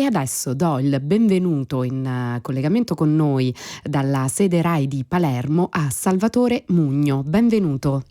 E adesso do il benvenuto in collegamento con noi dalla sede RAI di Palermo a Salvatore Mugno. Benvenuto.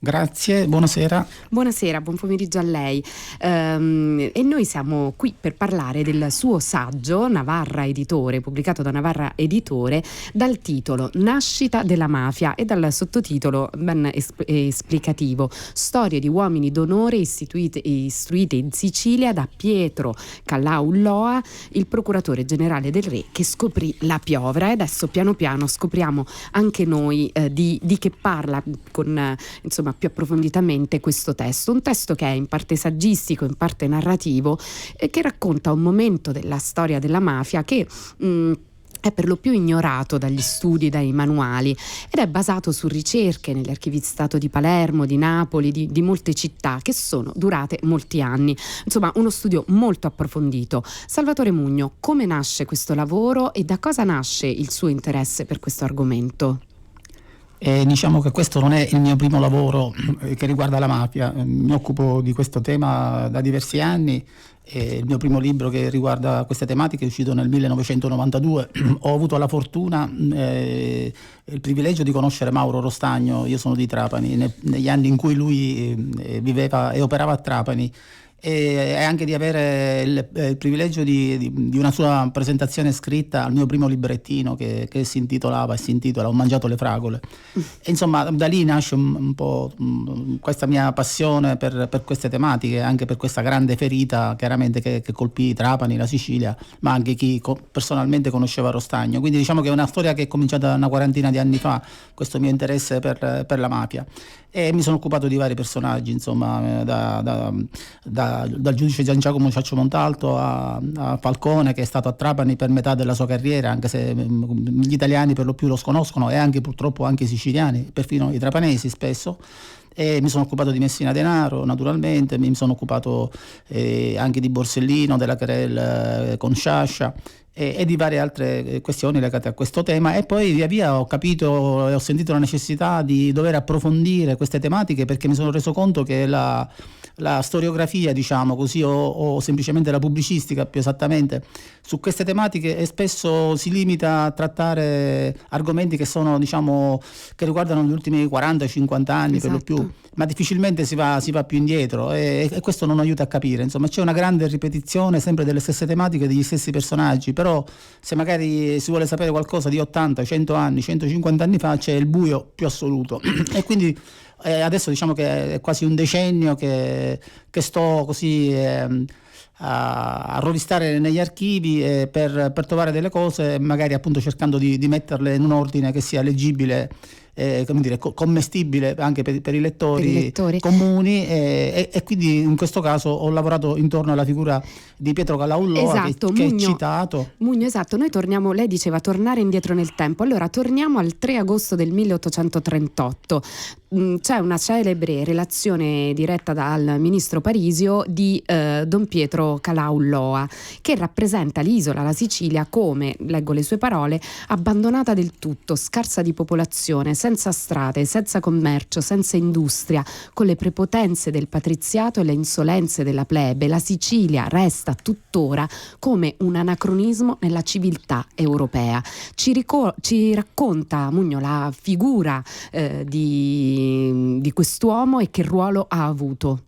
Grazie, buonasera. Buonasera, buon pomeriggio a lei. E noi siamo qui per parlare del suo saggio, Navarra Editore, pubblicato da Navarra Editore, dal titolo Nascita della mafia e dal sottotitolo ben esplicativo: Storie di uomini d'onore istruite in Sicilia da Pietro Callaulloa, il procuratore generale del re che scoprì la piovra. E adesso piano piano scopriamo anche noi di che parla con più approfonditamente questo testo, un testo che è in parte saggistico, in parte narrativo, che racconta un momento della storia della mafia che è per lo più ignorato dagli studi, dai manuali, ed è basato su ricerche negli archivi di Stato di Palermo, di Napoli, di molte città che sono durate molti anni. Insomma, uno studio molto approfondito. Salvatore Mugno, come nasce questo lavoro e da cosa nasce il suo interesse per questo argomento? Diciamo che questo non è il mio primo lavoro che riguarda la mafia. Mi occupo di questo tema da diversi anni. Il mio primo libro che riguarda queste tematiche è uscito nel 1992. Ho avuto la fortuna e il privilegio di conoscere Mauro Rostagno. Io sono di Trapani, negli anni in cui lui viveva e operava a Trapani, e anche di avere il privilegio di una sua presentazione scritta al mio primo librettino che si intitola Ho mangiato le fragole. E insomma, da lì nasce un po' questa mia passione per queste tematiche, anche per questa grande ferita chiaramente che colpì Trapani, la Sicilia, ma anche chi personalmente conosceva Rostagno. Quindi diciamo che è una storia che è cominciata una quarantina di anni fa, questo mio interesse per la mafia. E mi sono occupato di vari personaggi, insomma, dal giudice Gian Giacomo Ciaccio Montalto a Falcone, che è stato a Trapani per metà della sua carriera, anche se gli italiani per lo più lo sconoscono, e anche purtroppo anche i siciliani, perfino i trapanesi spesso. E mi sono occupato di Messina Denaro, naturalmente, mi sono occupato anche di Borsellino, della querela con Sciascia e di varie altre questioni legate a questo tema. E poi via via ho capito e ho sentito la necessità di dover approfondire queste tematiche, perché mi sono reso conto che la storiografia, diciamo così, o semplicemente la pubblicistica più esattamente, su queste tematiche spesso si limita a trattare argomenti che sono, diciamo, che riguardano gli ultimi 40-50 anni, esatto, per lo più, ma difficilmente si va più indietro, e questo non aiuta a capire. Insomma, c'è una grande ripetizione sempre delle stesse tematiche, degli stessi personaggi, però se magari si vuole sapere qualcosa di 80, 100 anni, 150 anni fa, c'è il buio più assoluto. E quindi adesso diciamo che è quasi un decennio che sto così a rovistare negli archivi per trovare delle cose, magari appunto cercando di metterle in un ordine che sia leggibile, come dire, commestibile anche per i lettori comuni, e quindi in questo caso ho lavorato intorno alla figura di Pietro Callaulloa, esatto, che è citato. Mugno, esatto, noi torniamo, lei diceva tornare indietro nel tempo, allora torniamo al 3 agosto del 1838. C'è una celebre relazione diretta dal ministro Parisio di Don Pietro Callaulloa, che rappresenta l'isola, la Sicilia, come, leggo le sue parole, abbandonata del tutto, scarsa di popolazione, senza strade, senza commercio, senza industria, con le prepotenze del patriziato e le insolenze della plebe. La Sicilia resta tuttora come un anacronismo nella civiltà europea. Ci racconta Mugno la figura di quest'uomo e che ruolo ha avuto.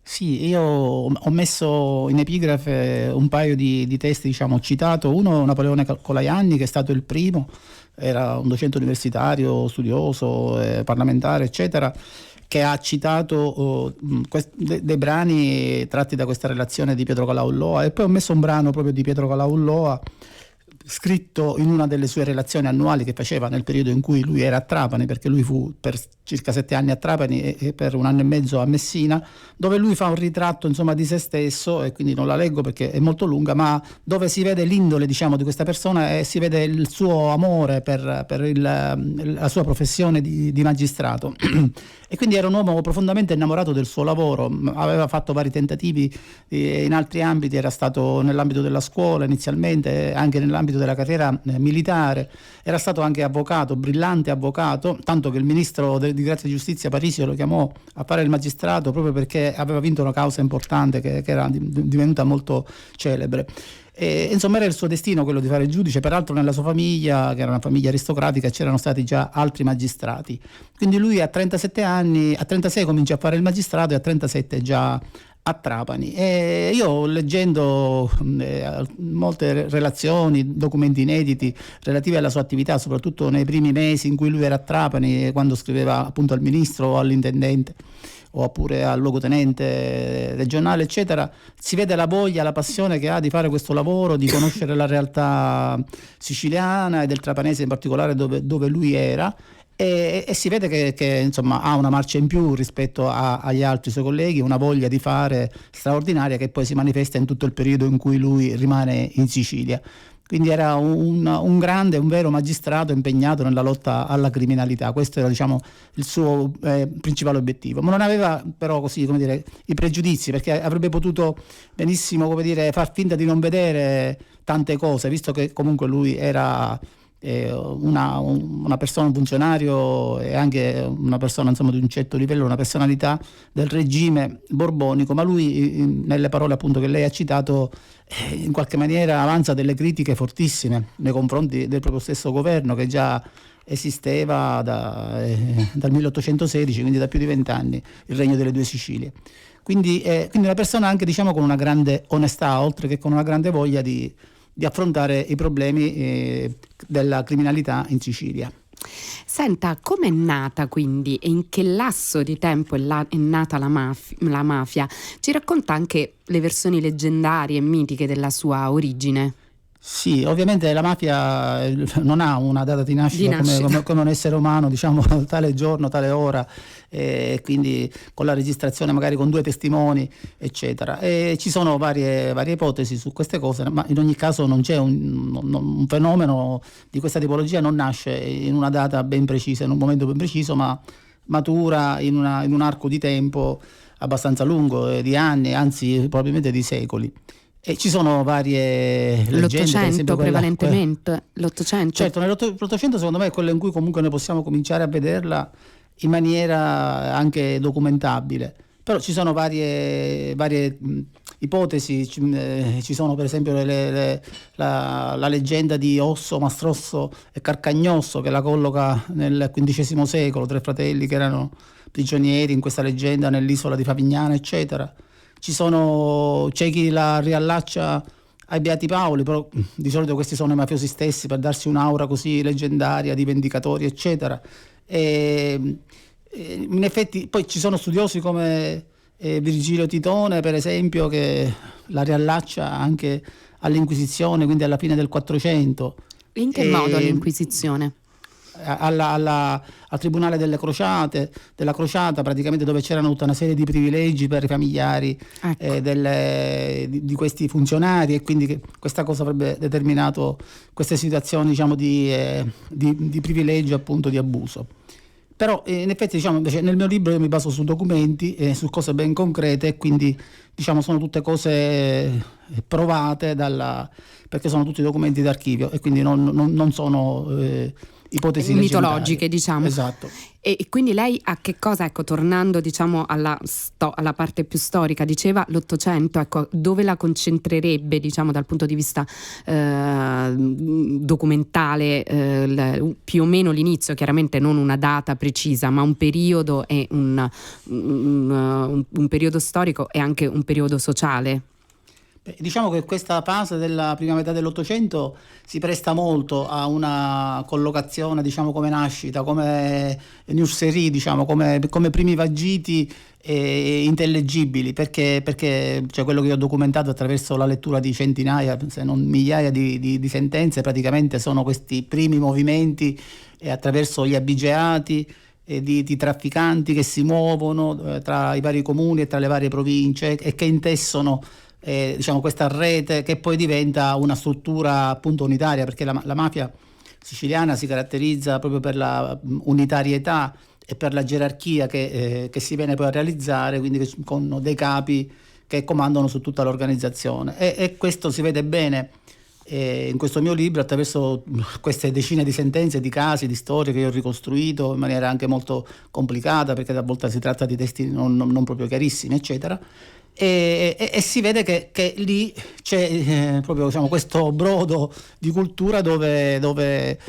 Sì, io ho messo in epigrafe un paio di testi, diciamo, ho citato uno, Napoleone Colajanni, che è stato il primo, era un docente universitario, studioso, parlamentare, eccetera, che ha citato dei brani tratti da questa relazione di Pietro Callaulloa. E poi ho messo un brano proprio di Pietro Callaulloa, scritto in una delle sue relazioni annuali che faceva nel periodo in cui lui era a Trapani, perché lui fu per circa 7 anni a Trapani e per 1 anno e mezzo a Messina, dove lui fa un ritratto, insomma, di se stesso, e quindi non la leggo perché è molto lunga, ma dove si vede l'indole, diciamo, di questa persona, e si vede il suo amore per la sua professione di magistrato. E quindi era un uomo profondamente innamorato del suo lavoro, aveva fatto vari tentativi in altri ambiti, era stato nell'ambito della scuola inizialmente, anche nell'ambito della carriera militare, era stato anche avvocato, brillante avvocato, tanto che il ministro di Grazia e Giustizia Parisio lo chiamò a fare il magistrato proprio perché aveva vinto una causa importante che era divenuta molto celebre. E, insomma, era il suo destino quello di fare il giudice. Peraltro nella sua famiglia, che era una famiglia aristocratica, c'erano stati già altri magistrati. Quindi lui a 37 anni, a 36 comincia a fare il magistrato e a 37 già a Trapani. E io, leggendo molte relazioni, documenti inediti relativi alla sua attività, soprattutto nei primi mesi in cui lui era a Trapani, quando scriveva appunto al ministro o all'intendente oppure al luogotenente regionale, eccetera, si vede la voglia, la passione che ha di fare questo lavoro, di conoscere la realtà siciliana e del trapanese in particolare dove lui era. E si vede che insomma ha una marcia in più rispetto agli altri suoi colleghi, una voglia di fare straordinaria che poi si manifesta in tutto il periodo in cui lui rimane in Sicilia. Quindi era un grande, un vero magistrato impegnato nella lotta alla criminalità. Questo era, diciamo, il suo principale obiettivo. Ma non aveva però, così, come dire, i pregiudizi, perché avrebbe potuto benissimo, come dire, far finta di non vedere tante cose, visto che comunque lui era una persona, un funzionario e anche una persona, insomma, di un certo livello, una personalità del regime borbonico. Ma lui, nelle parole appunto che lei ha citato, in qualche maniera avanza delle critiche fortissime nei confronti del proprio stesso governo che già esisteva dal 1816, quindi da più di 20 anni, il Regno delle Due Sicilie. Quindi una persona anche, diciamo, con una grande onestà, oltre che con una grande voglia di affrontare i problemi della criminalità in Sicilia. Senta, come è nata quindi e in che lasso di tempo è nata la mafia? Ci racconta anche le versioni leggendarie e mitiche della sua origine? Sì, ovviamente la mafia non ha una data di nascita, come un essere umano, diciamo, tale giorno, tale ora, quindi con la registrazione magari con 2 testimoni, eccetera. E ci sono varie ipotesi su queste cose, ma in ogni caso non c'è un fenomeno di questa tipologia, non nasce in una data ben precisa, in un momento ben preciso, ma matura in un arco di tempo abbastanza lungo, di anni, anzi probabilmente di secoli. E ci sono varie leggende, l'Ottocento prevalentemente. L'Ottocento. Certo, l'Ottocento secondo me è quello in cui comunque noi possiamo cominciare a vederla in maniera anche documentabile. Però ci sono varie ipotesi, ci sono per esempio la leggenda di Osso, Mastrosso e Carcagnosso, che la colloca nel XV secolo, 3 fratelli che erano prigionieri in questa leggenda nell'isola di Favignana, eccetera. C'è chi la riallaccia ai Beati Paoli, però di solito questi sono i mafiosi stessi per darsi un'aura così leggendaria di vendicatori, eccetera. In effetti poi ci sono studiosi come Virgilio Titone, per esempio, che la riallaccia anche all'Inquisizione, quindi alla fine del 400. In che modo all'Inquisizione? Al Tribunale della Crociata, praticamente, dove c'erano tutta una serie di privilegi per i familiari, ecco, di questi funzionari, e quindi questa cosa avrebbe determinato queste situazioni, diciamo, di privilegio, appunto, di abuso. Però in effetti, diciamo, invece nel mio libro io mi baso su documenti e su cose ben concrete, e quindi, diciamo, sono tutte cose provate perché sono tutti documenti d'archivio e quindi non sono ipotesi mitologiche, diciamo. Esatto. E quindi lei a che cosa, ecco, tornando, diciamo, alla parte più storica, diceva l'Ottocento, ecco, dove la concentrerebbe, diciamo, dal punto di vista documentale, più o meno l'inizio, chiaramente non una data precisa, ma un periodo e un periodo storico e anche un periodo sociale? Diciamo che questa fase della prima metà dell'Ottocento si presta molto a una collocazione, diciamo, come nascita, come nurserie, diciamo, come primi vagiti intellegibili, perché cioè, quello che io ho documentato attraverso la lettura di centinaia, se non migliaia di sentenze, praticamente sono questi primi movimenti attraverso gli abigeati di trafficanti che si muovono tra i vari comuni e tra le varie province e che intessono diciamo, questa rete che poi diventa una struttura, appunto, unitaria, perché la mafia siciliana si caratterizza proprio per la unitarietà e per la gerarchia che si viene poi a realizzare, quindi con dei capi che comandano su tutta l'organizzazione, e questo si vede bene in questo mio libro, attraverso queste decine di sentenze, di casi, di storie che io ho ricostruito in maniera anche molto complicata, perché a volte si tratta di testi non proprio chiarissimi, eccetera, e si vede che lì c'è proprio, diciamo, questo brodo di cultura dove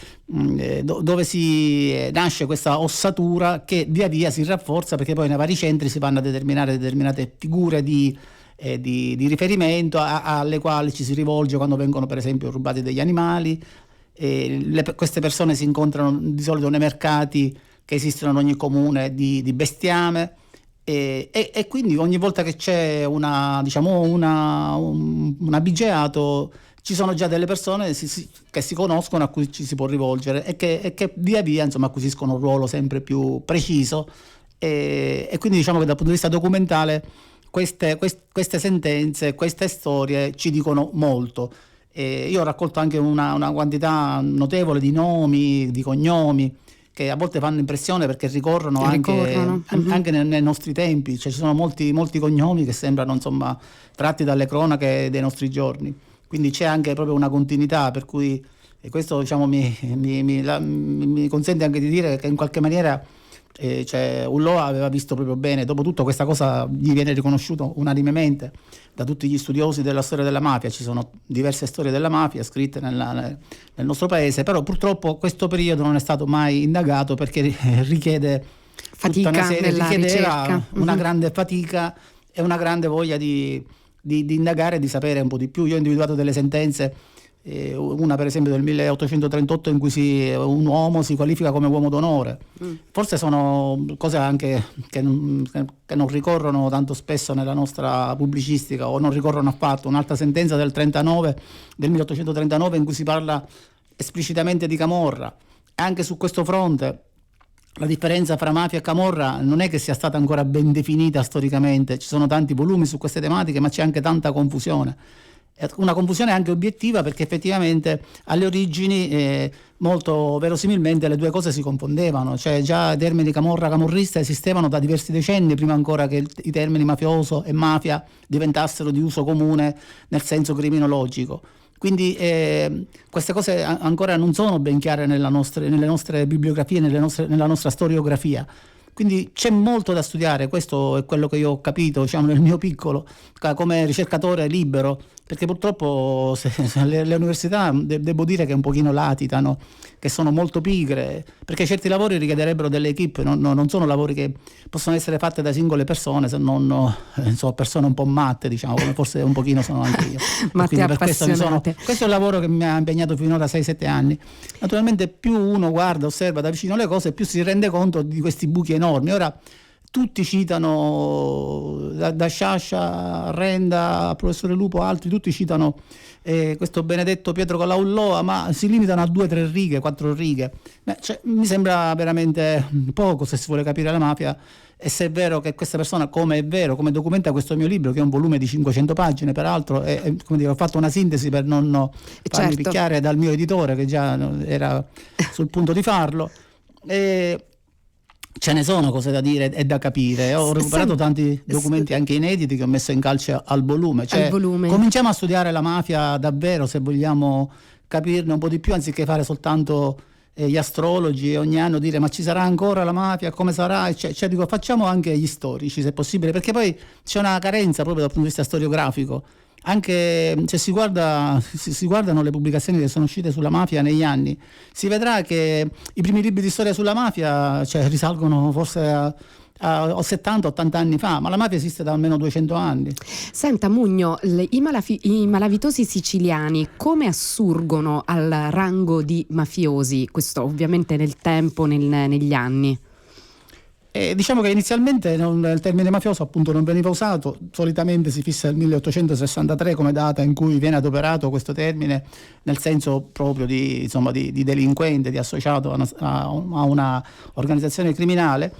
si nasce questa ossatura che via via si rafforza, perché poi nei vari centri si vanno a determinare determinate figure di riferimento alle quali ci si rivolge quando vengono per esempio rubati degli animali. Queste persone si incontrano di solito nei mercati che esistono in ogni comune di bestiame, e quindi ogni volta che c'è un abigeato ci sono già delle persone che si conoscono, a cui ci si può rivolgere, e che via via, insomma, acquisiscono un ruolo sempre più preciso, e quindi diciamo che dal punto di vista documentale queste sentenze, queste storie ci dicono molto. Io ho raccolto anche una quantità notevole di nomi, di cognomi, che a volte fanno impressione perché ricorrono anche nei nostri tempi. Cioè, ci sono molti cognomi che sembrano, insomma, tratti dalle cronache dei nostri giorni. Quindi c'è anche proprio una continuità, per cui, e questo, diciamo, mi consente anche di dire che in qualche maniera Ulloa aveva visto proprio bene. Dopotutto questa cosa gli viene riconosciuto unanimemente da tutti gli studiosi della storia della mafia. Ci sono diverse storie della mafia scritte nel nostro paese, però purtroppo questo periodo non è stato mai indagato, perché richiede richiedeva una grande fatica e una grande voglia di indagare e di sapere un po' di più. Io ho individuato delle sentenze, una per esempio del 1838, in cui un uomo si qualifica come uomo d'onore. Forse sono cose anche che non ricorrono tanto spesso nella nostra pubblicistica, o non ricorrono affatto. Un'altra sentenza del 1839, in cui si parla esplicitamente di camorra. Anche su questo fronte la differenza fra mafia e camorra non è che sia stata ancora ben definita storicamente. Ci sono tanti volumi su queste tematiche, ma c'è anche tanta confusione. Una confusione anche obiettiva, perché effettivamente alle origini molto verosimilmente le due cose si confondevano. Cioè, già i termini camorrista esistevano da diversi decenni, prima ancora che i termini mafioso e mafia diventassero di uso comune nel senso criminologico. Quindi queste cose ancora non sono ben chiare nelle nostre bibliografie, nella nostra storiografia. Quindi c'è molto da studiare. Questo è quello che io ho capito, diciamo, nel mio piccolo, come ricercatore libero, perché purtroppo le università, devo dire che un pochino latitano, che sono molto pigre, perché certi lavori richiederebbero delle equip, non sono lavori che possono essere fatte da singole persone, se non insomma, persone un po' matte, diciamo, come forse un pochino sono anche io. Matte appassionate. Questo è un lavoro che mi ha impegnato finora 6-7 anni. Naturalmente più uno guarda, osserva da vicino le cose, più si rende conto di questi buchi enormi. Ora tutti citano, da Sciascia, Renda, professore Lupo, altri, tutti citano questo benedetto Pietro Colauloa, ma si limitano a 2-3 righe, 4 righe. Mi sembra veramente poco se si vuole capire la mafia, e se è vero che questa persona, come è vero, come documenta questo mio libro, che è un volume di 500 pagine peraltro, e come dire, ho fatto una sintesi per non farmi picchiare dal mio editore, che già era sul punto di farlo. Ce ne sono cose da dire e da capire. Ho recuperato tanti documenti anche inediti che ho messo in calce al volume. Cominciamo a studiare la mafia davvero, se vogliamo capirne un po' di più, anziché fare soltanto gli astrologi e ogni anno dire ma ci sarà ancora la mafia, come sarà, dico, facciamo anche gli storici se possibile, perché poi c'è una carenza proprio dal punto di vista storiografico. Anche se si guardano le pubblicazioni che sono uscite sulla mafia negli anni, si vedrà che i primi libri di storia sulla mafia risalgono forse a 70-80 anni fa, ma la mafia esiste da almeno 200 anni. Senta Mugno, i malavitosi siciliani come assurgono al rango di mafiosi? Questo ovviamente nel tempo, negli anni. Diciamo che inizialmente il termine mafioso appunto non veniva usato. Solitamente si fissa il 1863 come data in cui viene adoperato questo termine, nel senso proprio di delinquente, di associato a una organizzazione criminale.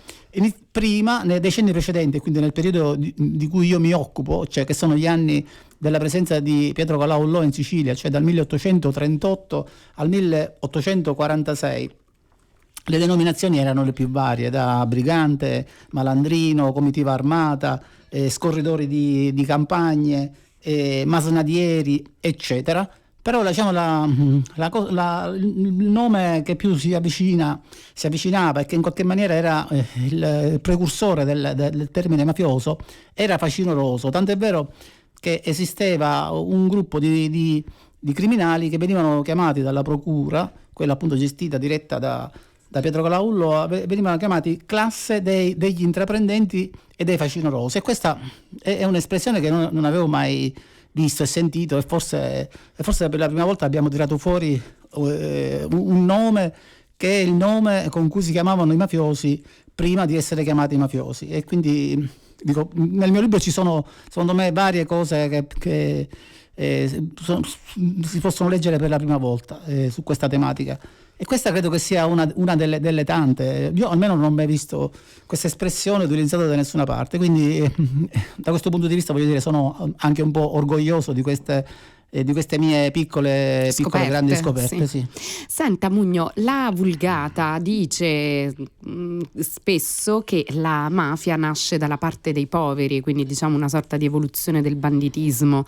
Prima, nei decenni precedenti, quindi nel periodo di cui io mi occupo, cioè che sono gli anni della presenza di Pietro Colauloa in Sicilia, cioè dal 1838 al 1846, le denominazioni erano le più varie, da brigante, malandrino, comitiva armata, scorridori di campagne, masnadieri, eccetera. Però diciamo il nome che più si avvicinava e che in qualche maniera era il precursore del termine mafioso era facinoroso, tant'è vero che esisteva un gruppo di criminali che venivano chiamati dalla procura, quella appunto diretta da Pietro Calaullo, venivano chiamati classe degli intraprendenti e dei facinorosi, e questa è un'espressione che non avevo mai visto e sentito, e forse per la prima volta abbiamo tirato fuori un nome che è il nome con cui si chiamavano i mafiosi prima di essere chiamati mafiosi. E quindi dico, nel mio libro ci sono secondo me varie cose che si possono leggere per la prima volta su questa tematica, e questa credo che sia una delle tante. Io almeno non ho mai visto questa espressione utilizzata da nessuna parte, quindi da questo punto di vista voglio dire sono anche un po' orgoglioso di queste mie piccole grandi scoperte. Sì. Senta Mugno, la Vulgata dice spesso che la mafia nasce dalla parte dei poveri, quindi diciamo una sorta di evoluzione del banditismo.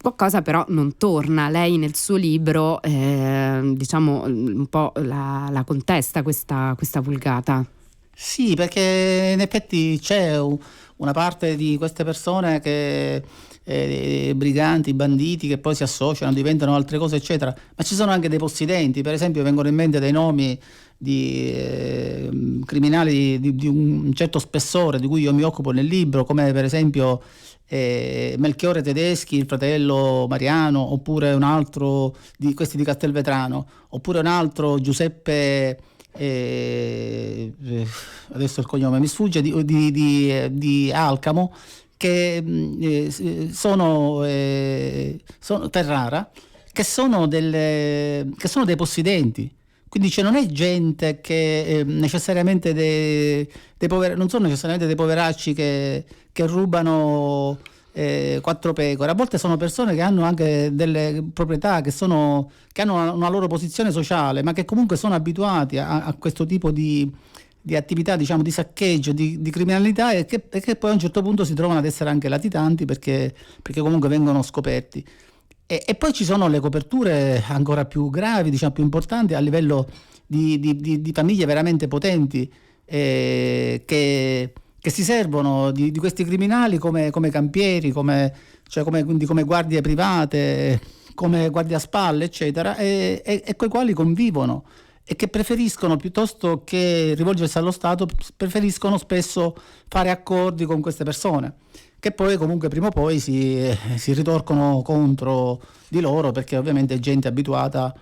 Qualcosa però non torna. Lei nel suo libro diciamo un po' la contesta questa Vulgata. Sì, perché in effetti c'è una parte di queste persone che briganti, banditi, che poi si associano, diventano altre cose eccetera, ma ci sono anche dei possidenti. Per esempio vengono in mente dei nomi di criminali di un certo spessore di cui io mi occupo nel libro, come per esempio Melchiorre Tedeschi, il fratello Mariano, oppure un altro di questi di Castelvetrano, oppure un altro Giuseppe, adesso il cognome mi sfugge, di Alcamo, che sono Ferrara, che sono dei possidenti. Quindi non è gente che necessariamente non sono necessariamente dei poveracci che rubano quattro pecore. A volte sono persone che hanno anche delle proprietà, che hanno una loro posizione sociale, ma che comunque sono abituati a questo tipo di attività, diciamo, di saccheggio, di criminalità, e che poi a un certo punto si trovano ad essere anche latitanti perché comunque vengono scoperti. E poi ci sono le coperture ancora più gravi, diciamo più importanti, a livello di famiglie veramente potenti, che si servono di questi criminali come campieri, quindi come guardie private, come guardiaspalle eccetera, e coi quali convivono, e che preferiscono, piuttosto che rivolgersi allo Stato, preferiscono spesso fare accordi con queste persone, che poi comunque prima o poi si ritorcono contro di loro, perché ovviamente è gente abituata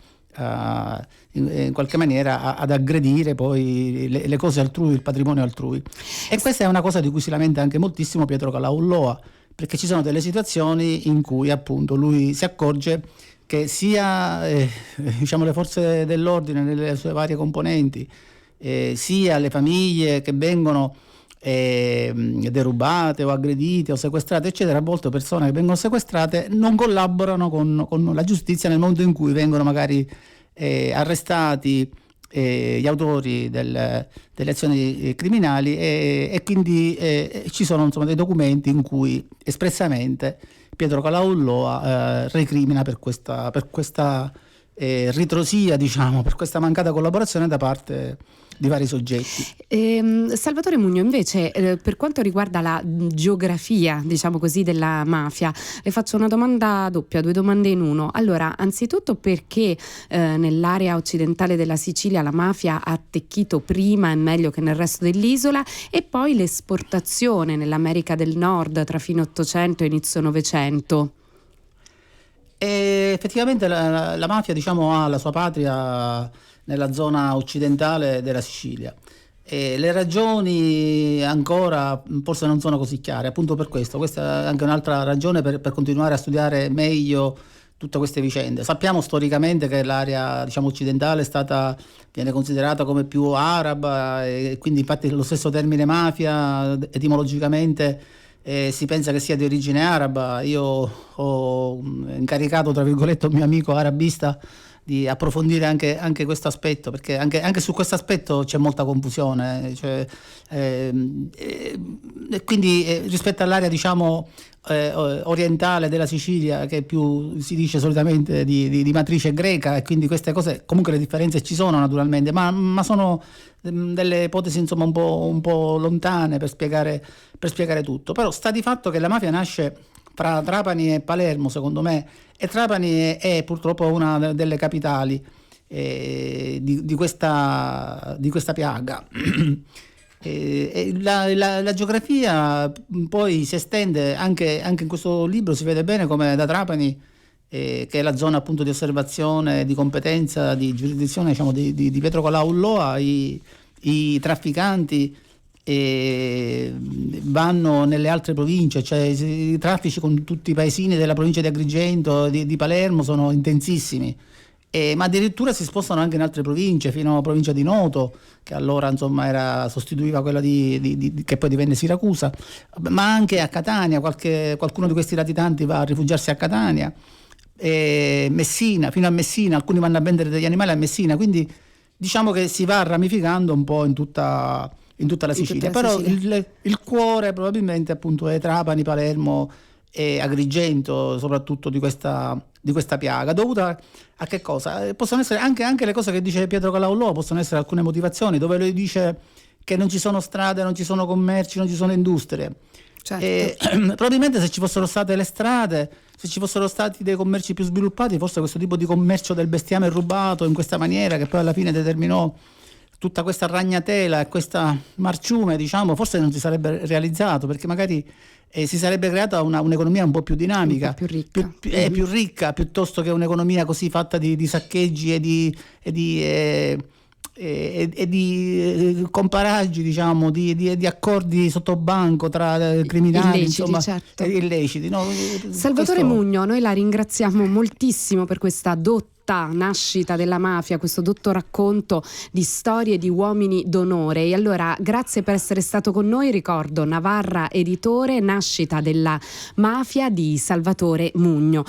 in qualche maniera ad aggredire poi le cose altrui, il patrimonio altrui. E questa è una cosa di cui si lamenta anche moltissimo Pietro Calaulloa, perché ci sono delle situazioni in cui appunto lui si accorge che sia diciamo le forze dell'ordine nelle sue varie componenti, sia le famiglie che vengono derubate o aggredite o sequestrate eccetera, a volte persone che vengono sequestrate non collaborano con la giustizia nel momento in cui vengono magari arrestati gli autori delle azioni criminali, e quindi ci sono insomma dei documenti in cui espressamente Pietro Calaulloa recrimina per questa ritrosia, diciamo, per questa mancata collaborazione da parte di vari soggetti. Salvatore Mugno, invece, per quanto riguarda la geografia, diciamo così, della mafia, le faccio una domanda doppia, due domande in uno. Allora, anzitutto, perché nell'area occidentale della Sicilia la mafia ha attecchito prima e meglio che nel resto dell'isola, e poi l'esportazione nell'America del Nord tra fine 800 e inizio 900? E effettivamente la mafia, diciamo, ha la sua patria nella zona occidentale della Sicilia, e le ragioni ancora forse non sono così chiare. Appunto per questo, questa è anche un'altra ragione per continuare a studiare meglio tutte queste vicende. Sappiamo storicamente che l'area, diciamo, occidentale viene considerata come più araba, e quindi infatti lo stesso termine mafia etimologicamente si pensa che sia di origine araba. Io ho incaricato, tra virgolette, un mio amico arabista di approfondire anche questo aspetto, perché anche su questo aspetto c'è molta confusione, cioè, quindi rispetto all'area diciamo orientale della Sicilia, che più si dice solitamente di matrice greca, e quindi queste cose, comunque le differenze ci sono naturalmente, ma sono delle ipotesi insomma un po' lontane per spiegare tutto. Però sta di fatto che la mafia nasce fra Trapani e Palermo, secondo me, e Trapani è purtroppo una delle capitali di questa piaga. La geografia poi si estende anche in questo libro, si vede bene come da Trapani, che è la zona appunto di osservazione, di competenza, di giurisdizione, diciamo, di Pietro Colau Ulloa, i trafficanti vanno nelle altre province, cioè i traffici con tutti i paesini della provincia di Agrigento, di Palermo sono intensissimi. Ma addirittura si spostano anche in altre province, fino alla provincia di Noto, che allora insomma sostituiva quella che poi divenne Siracusa, ma anche a Catania. Qualcuno di questi latitanti va a rifugiarsi a Catania, Messina, fino a Messina, alcuni vanno a vendere degli animali a Messina, quindi diciamo che si va ramificando un po' in tutta la Sicilia. Però il cuore probabilmente appunto è Trapani, Palermo e Agrigento, soprattutto di questa piaga, dovuta a che cosa? Possono essere anche le cose che dice Pietro Colau, possono essere alcune motivazioni, dove lui dice che non ci sono strade, non ci sono commerci, non ci sono industrie. Certo. Probabilmente se ci fossero state le strade, se ci fossero stati dei commerci più sviluppati, forse questo tipo di commercio del bestiame rubato in questa maniera, che poi alla fine determinò tutta questa ragnatela e questa marciume, diciamo, forse non si sarebbe realizzato, perché magari si sarebbe creata un'economia un po' più dinamica, più ricca. Più ricca, piuttosto che un'economia così fatta di saccheggi e di comparaggi, diciamo, di accordi sottobanco tra criminali, illeciti, insomma, certo. Illeciti. No? Salvatore Mugno, noi la ringraziamo moltissimo per questa dotta nascita della mafia, questo dotto racconto di storie di uomini d'onore. E allora grazie per essere stato con noi. Ricordo Navarra Editore, Nascita della mafia di Salvatore Mugno.